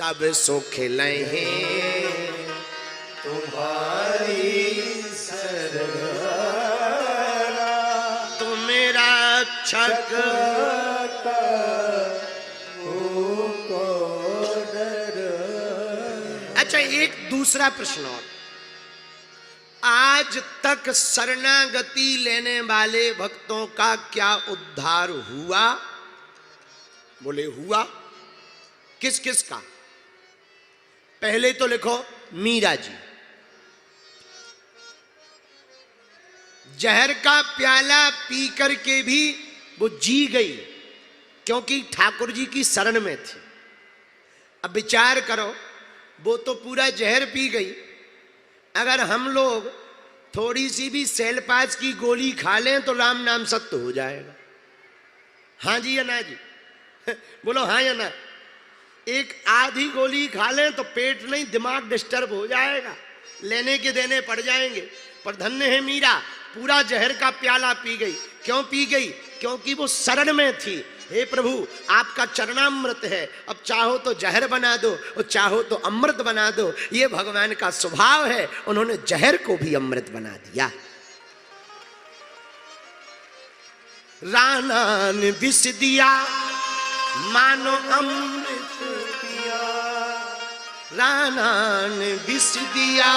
सब सुख लहे तुम्हारी शरण तुम मेरा रक्षक को डर। अच्छा, एक दूसरा प्रश्न और, आज तक शरणागति लेने वाले भक्तों का क्या उद्धार हुआ? बोले हुआ। किस किस का? पहले तो लिखो मीरा जी। जहर का प्याला पी करके भी वो जी गई, क्योंकि ठाकुर जी की शरण में थी। अब विचार करो, वो तो पूरा जहर पी गई। अगर हम लोग थोड़ी सी भी सेलपास की गोली खा लें तो राम नाम सत्य हो जाएगा। हाँ जी या ना जी? बोलो हाँ या ना। एक आधी गोली खा लें तो पेट नहीं दिमाग डिस्टर्ब हो जाएगा, लेने के देने पड़ जाएंगे। पर धन्य है मीरा, पूरा जहर का प्याला पी गई। क्यों पी गई? क्योंकि वो शरण में थी। हे प्रभु, आपका चरणामृत है, अब चाहो तो जहर बना दो और चाहो तो अमृत बना दो। ये भगवान का स्वभाव है, उन्होंने जहर को भी अमृत बना दिया। राना ने विष दिया मानो अमृत पिया, राना ने विष दिया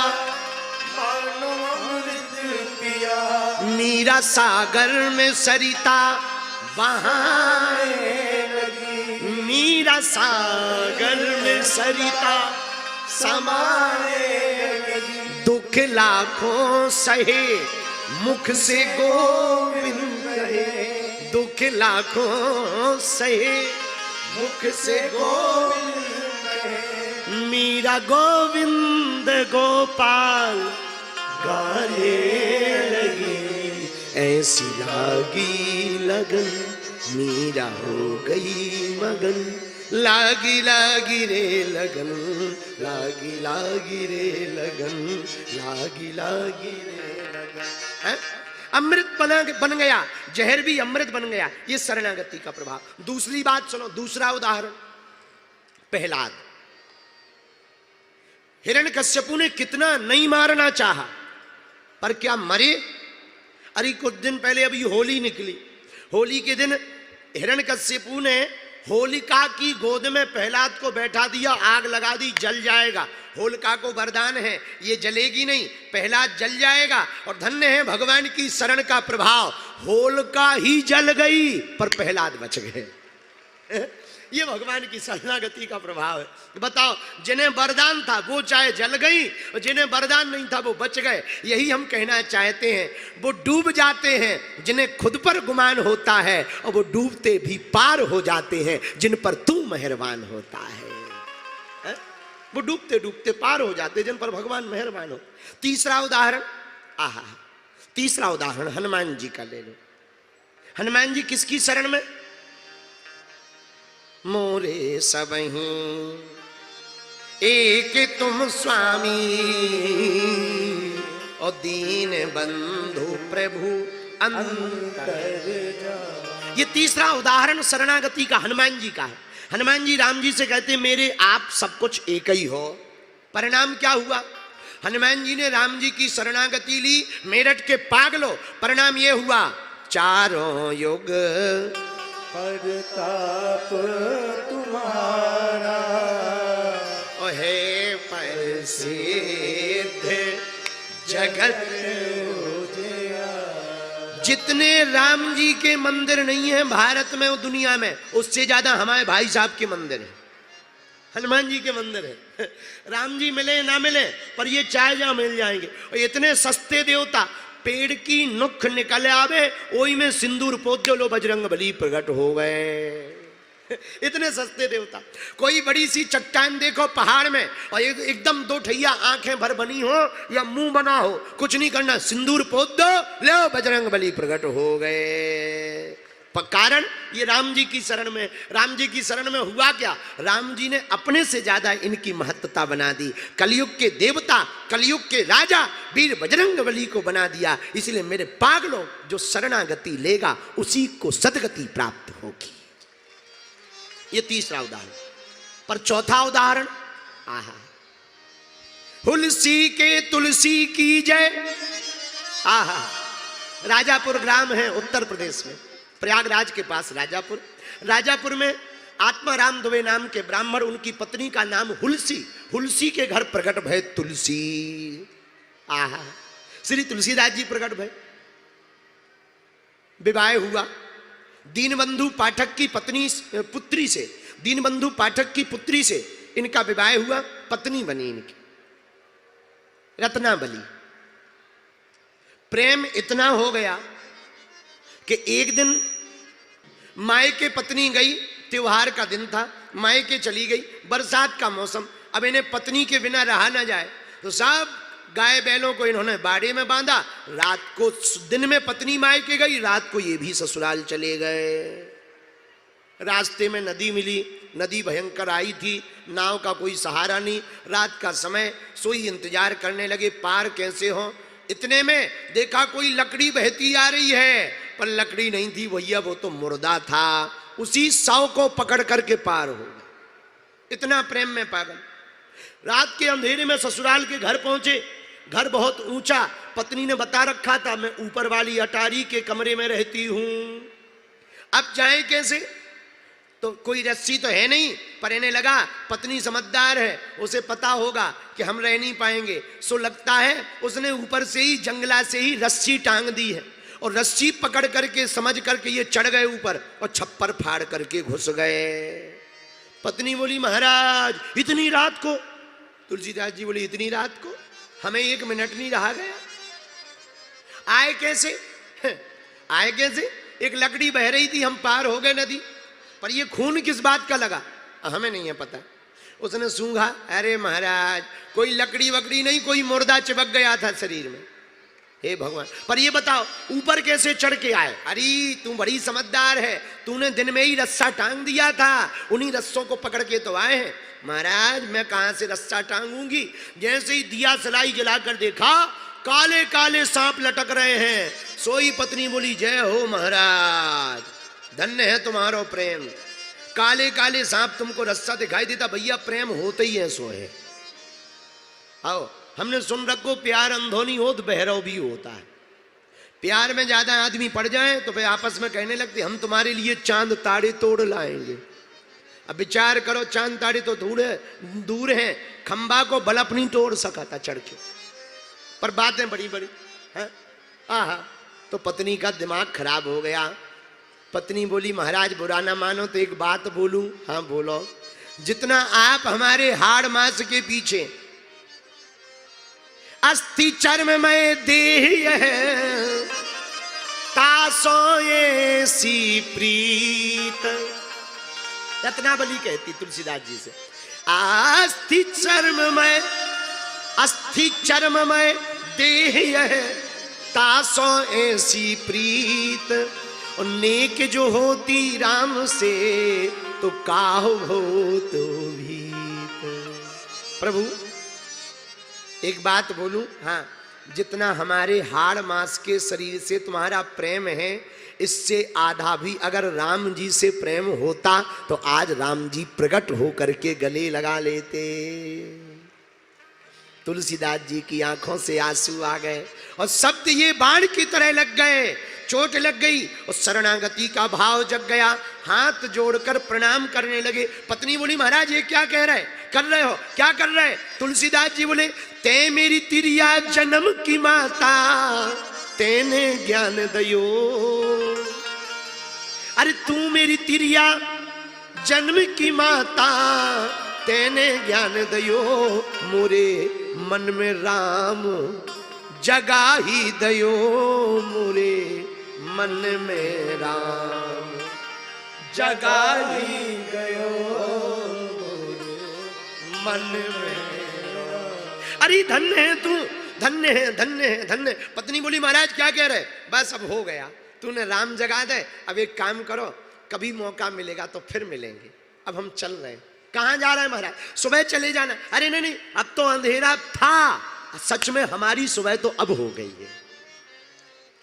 मानो अमृत पिया। मीरा सागर में सरिता बहाने लगी, मीरा सागर में सरिता समाने लगी। दुख लाखों सहे मुख से गोविंद कहे, दुख लाखों सहे मुख से गोविंद कहे। मीरा गोविंद गोपाल गाने लगी, ऐसी लागी लगन मीरा हो गई मगन। लागी लागी रे लगन, लागी लागी रे लगन, लागी लागी रे लगन। है? अमृत बन गया, जहर भी अमृत बन गया। ये शरणागति का प्रभाव। दूसरी बात सुनो, दूसरा उदाहरण प्रहलाद। हिरण्यकश्यपु ने कितना नहीं मारना चाहा, पर क्या मरे? अरे कुछ दिन पहले अभी होली निकली, होली के दिन हिरण्यकश्यपु ने होलिका की गोद में प्रहलाद को बैठा दिया, आग लगा दी, जल जाएगा। होलिका को वरदान है, ये जलेगी नहीं, प्रहलाद जल जाएगा। और धन्य है भगवान की शरण का प्रभाव, होलिका ही जल गई पर प्रहलाद बच गए। ये भगवान की शरणागति का प्रभाव है। बताओ, जिन्हें वरदान था वो चाहे जल गई, और जिन्हें वरदान नहीं था वो बच गए। यही हम कहना चाहते हैं। वो डूब जाते हैं जिन्हें खुद पर गुमान होता है, और वो डूबते भी पार हो जाते हैं जिन पर तू मेहरबान होता है। वो डूबते डूबते पार हो जाते हैं जिन पर भगवान मेहरबान हो। तीसरा उदाहरण, आहा, तीसरा उदाहरण हनुमान जी का ले लो। हनुमान जी किसकी शरण में? मोरे सबहीं एक तुम स्वामी, और दीन बंधु प्रभु अंतर। ये तीसरा उदाहरण शरणागति का हनुमान जी का है। हनुमान जी राम जी से कहते मेरे आप सब कुछ एक ही हो। परिणाम क्या हुआ? हनुमान जी ने राम जी की शरणागति ली, मेरठ के पागलो। परिणाम ये हुआ, चारों युग प्रताप तुम्हारा, ओहे प्रसिद्ध जगत। जितने राम जी के मंदिर नहीं है भारत में और दुनिया में, उससे ज्यादा हमारे भाई साहब के मंदिर है, हनुमान जी के मंदिर है। राम जी मिले ना मिले, पर ये चाहे जहां मिल जाएंगे। और इतने सस्ते देवता, पेड़ की नुख निकल आवे ओई में सिंदूर पोत दो, लो बजरंग बली प्रकट हो गए। इतने सस्ते देवता। कोई बड़ी सी चट्टान देखो पहाड़ में, और एकदम दो ठैया आंखें भर बनी हो या मुंह बना हो, कुछ नहीं करना, सिंदूर पोत दो, लो बजरंग बली प्रकट हो गए। कारण ये राम जी की शरण में। राम जी की शरण में हुआ क्या? राम जी ने अपने से ज्यादा इनकी महत्ता बना दी। कलयुग के देवता, कलयुग के राजा वीर बजरंग बली को बना दिया। इसलिए मेरे पागलों, जो शरणागति लेगा उसी को सदगति प्राप्त होगी। ये तीसरा उदाहरण। पर चौथा उदाहरण, आहा, हुलसी के तुलसी की जय। आहा, राजापुर ग्राम है उत्तर प्रदेश में, प्रयागराज के पास राजापुर। राजापुर में आत्माराम दुबे नाम के ब्राह्मण, उनकी पत्नी का नाम हुलसी, हुलसी के घर प्रकट भय तुलसी। आहा, श्री तुलसीदास जी प्रकट भय, विवाह हुआ दीनबंधु पाठक की पत्नी पुत्री से, दीनबंधु पाठक की पुत्री से इनका विवाह हुआ, पत्नी बनी इनकी रत्नावली। प्रेम इतना हो गया कि एक दिन मायके पत्नी गई, त्योहार का दिन था, मायके चली गई, बरसात का मौसम, अब इन्हें पत्नी के बिना रहा ना जाए, तो सब गाय बैलों को इन्होंने बाड़े में बांधा। रात को, दिन में पत्नी मायके गई, रात को ये भी ससुराल चले गए। रास्ते में नदी मिली, नदी भयंकर आई थी, नाव का कोई सहारा नहीं, रात का समय, सोई इंतजार करने लगे पार कैसे हो। इतने में देखा कोई लकड़ी बहती आ रही है, पर लकड़ी नहीं थी भैया, वो तो मुर्दा था, उसी शव को पकड़ करके पार हो गए। इतना प्रेम में पागल। रात के अंधेरे में ससुराल के घर पहुंचे, घर बहुत ऊंचा, पत्नी ने बता रखा था मैं ऊपर वाली अटारी के कमरे में रहती हूं, अब जाए कैसे, तो कोई रस्सी तो है नहीं, पर इन्हें लगा पत्नी समझदार है, उसे पता होगा कि हम रह नहीं पाएंगे, सो लगता है उसने ऊपर से ही जंगला से ही रस्सी टांग दी है, और रस्सी पकड़ करके समझ करके ये चढ़ गए ऊपर और छप्पर फाड़ करके घुस गए। पत्नी बोली महाराज इतनी रात को, तुलसीदास जी बोले इतनी रात को, हमें 1 मिनट नहीं रहा गया। आए कैसे, आए कैसे, एक लकड़ी बह रही थी, हम पार हो गए नदी, पर ये खून किस बात का लगा हमें नहीं है पता। उसने सूंघा, अरे महाराज कोई लकड़ी वकड़ी नहीं, कोई मुर्दा चिपक गया था शरीर में। हे भगवान, पर ये बताओ ऊपर कैसे चढ़ के आए। अरे तू बड़ी समझदार है, तूने दिन में ही रस्सा टांग दिया था, उन्हीं रस्सों को पकड़ के तो आए हैं। महाराज मैं कहां से रस्सा टांगूंगी, जैसे ही दिया सलाई जलाकर देखा काले काले सांप लटक रहे हैं। सोई पत्नी बोली जय हो महाराज, धन्य है तुम्हारो प्रेम, काले काले सांप तुमको रस्सा दिखाई देता, भैया प्रेम होते ही है सो है। आओ, हमने सुन रखो प्यार अंधो नहीं हो तो बहरव भी होता है। प्यार में ज्यादा आदमी पड़ जाए तो वे आपस में कहने लगते हम तुम्हारे लिए चांद ताड़े तोड़ लाएंगे। अब विचार करो, चांद ताड़े तो दूर हैं, खंबा को बल्ब नहीं तोड़ सका था चढ़ के, पर बातें बड़ी बड़ी हैं। आहा, तो पत्नी का दिमाग खराब हो गया। पत्नी बोली महाराज बुरा ना मानो तो एक बात बोलूं। हाँ बोलो। जितना आप हमारे हाड़ मांस के पीछे अस्थि चर्म में देह है, तासो ऐसी प्रीत, रत्नावली कहती तुलसीदास जी से, अस्थि चर्म में देह है, तासो ऐसी प्रीत, और नेक जो होती राम से तो काहो हो तो भीत। प्रभु एक बात बोलूं, हाँ जितना हमारे हाड़ मांस के शरीर से तुम्हारा प्रेम है, इससे आधा भी अगर राम जी से प्रेम होता तो आज राम जी प्रकट होकर के गले लगा लेते। तुलसीदास जी की आंखों से आंसू आ गए और शब्द ये बाण की तरह लग गए, चोट लग गई और शरणागति का भाव जग गया, हाथ जोड़कर प्रणाम करने लगे। पत्नी बोली महाराज ये क्या कह रहे कर रहे हो, क्या कर रहे? तुलसीदास जी बोले ते मेरी तिरिया जन्म की माता, तेने ज्ञान दयो। अरे तू मेरी तिरिया जन्म की माता, तेने ज्ञान दयो, मोरे मन में राम जगा ही दयो, मोरे मन में राम जगा ही गयो, मन में राम। अरे धन्य है तू, धन्य है, धन्य है, धन्य। पत्नी बोली महाराज क्या कह रहे? बस अब हो गया, तूने राम जगा दे। अब एक काम करो, कभी मौका मिलेगा तो फिर मिलेंगे, अब हम चल रहे हैं। कहाँ जा रहे हैं महाराज? सुबह चले जाना। अरे नहीं नहीं, अब तो अंधेरा था, सच में हमारी सुबह तो अब हो गई है।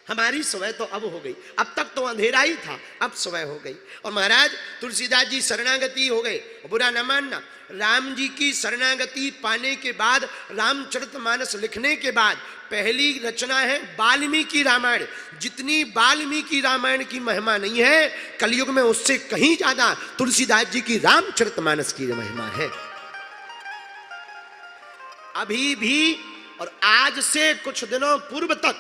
हमारी सुबह तो अब हो गई, अब तक तो अंधेरा ही था, अब सुबह हो गई। और महाराज तुलसीदास जी शरणागति हो गए। बुरा न मानना, राम जी की शरणागति पाने के बाद, रामचरितमानस लिखने के बाद पहली रचना है वाल्मीकि रामायण। जितनी वाल्मीकि रामायण की महिमा नहीं है, कलयुग में उससे कहीं ज्यादा तुलसीदास जी की रामचरितमानस की महिमा है। अभी भी और आज से कुछ दिनों पूर्व तक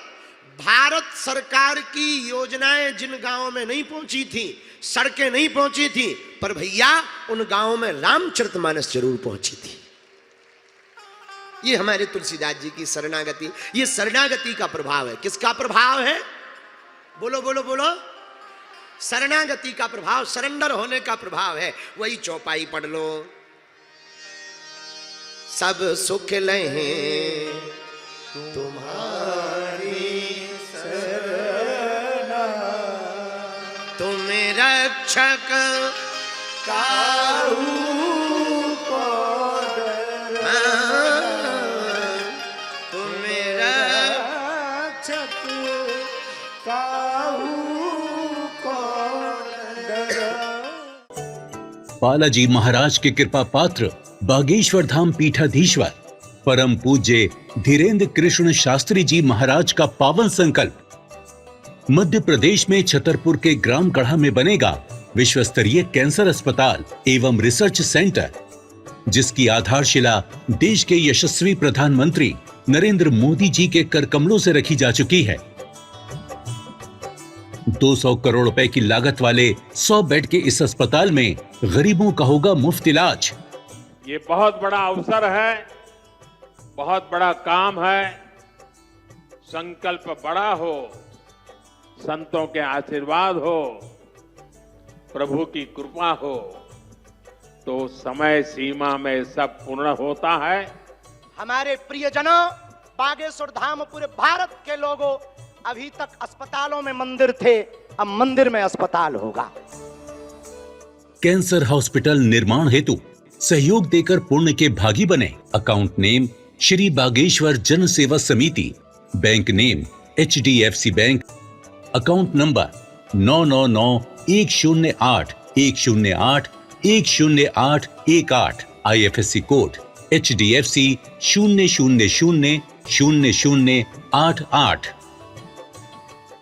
भारत सरकार की योजनाएं जिन गांवों में नहीं पहुंची थी, सड़कें नहीं पहुंची थी, पर भैया उन गांवों में रामचरितमानस जरूर पहुंची थी। ये हमारे तुलसीदास जी की शरणागति, ये शरणागति का प्रभाव है। किसका प्रभाव है? बोलो बोलो बोलो। शरणागति का प्रभाव, सरेंडर होने का प्रभाव है। वही चौपाई पढ़ लो, सब सुख लहें तुम्हारी शरणा, तुम रक्षक काहू को डरना, तुम रक्षक काहू को डरना। बालाजी महाराज के कृपा पात्र बागेश्वर धाम पीठाधीश्वर परम पूज्य धीरेन्द्र कृष्ण शास्त्री जी महाराज का पावन संकल्प। मध्य प्रदेश में छतरपुर के ग्राम गढ़ा में बनेगा विश्व स्तरीय कैंसर अस्पताल एवं रिसर्च सेंटर, जिसकी आधारशिला देश के यशस्वी प्रधानमंत्री नरेंद्र मोदी जी के कर कमलों से रखी जा चुकी है। 200 करोड़ रुपए की लागत वाले 100 बेड के इस अस्पताल में गरीबों का होगा मुफ्त इलाज। ये बहुत बड़ा अवसर है, बहुत बड़ा काम है। संकल्प बड़ा हो, संतों के आशीर्वाद हो, प्रभु की कृपा हो, तो समय सीमा में सब पूर्ण होता है। हमारे प्रियजनों, बागेश्वर धाम पूरे भारत के लोगों, अभी तक अस्पतालों में मंदिर थे, अब मंदिर में अस्पताल होगा। कैंसर हॉस्पिटल निर्माण हेतु सहयोग देकर पुण्य के भागी बने। अकाउंट नेम श्री बागेश्वर जन सेवा समिति, bank name HDFC bank, account number 999108108108, IFSC code HDFC 0000088।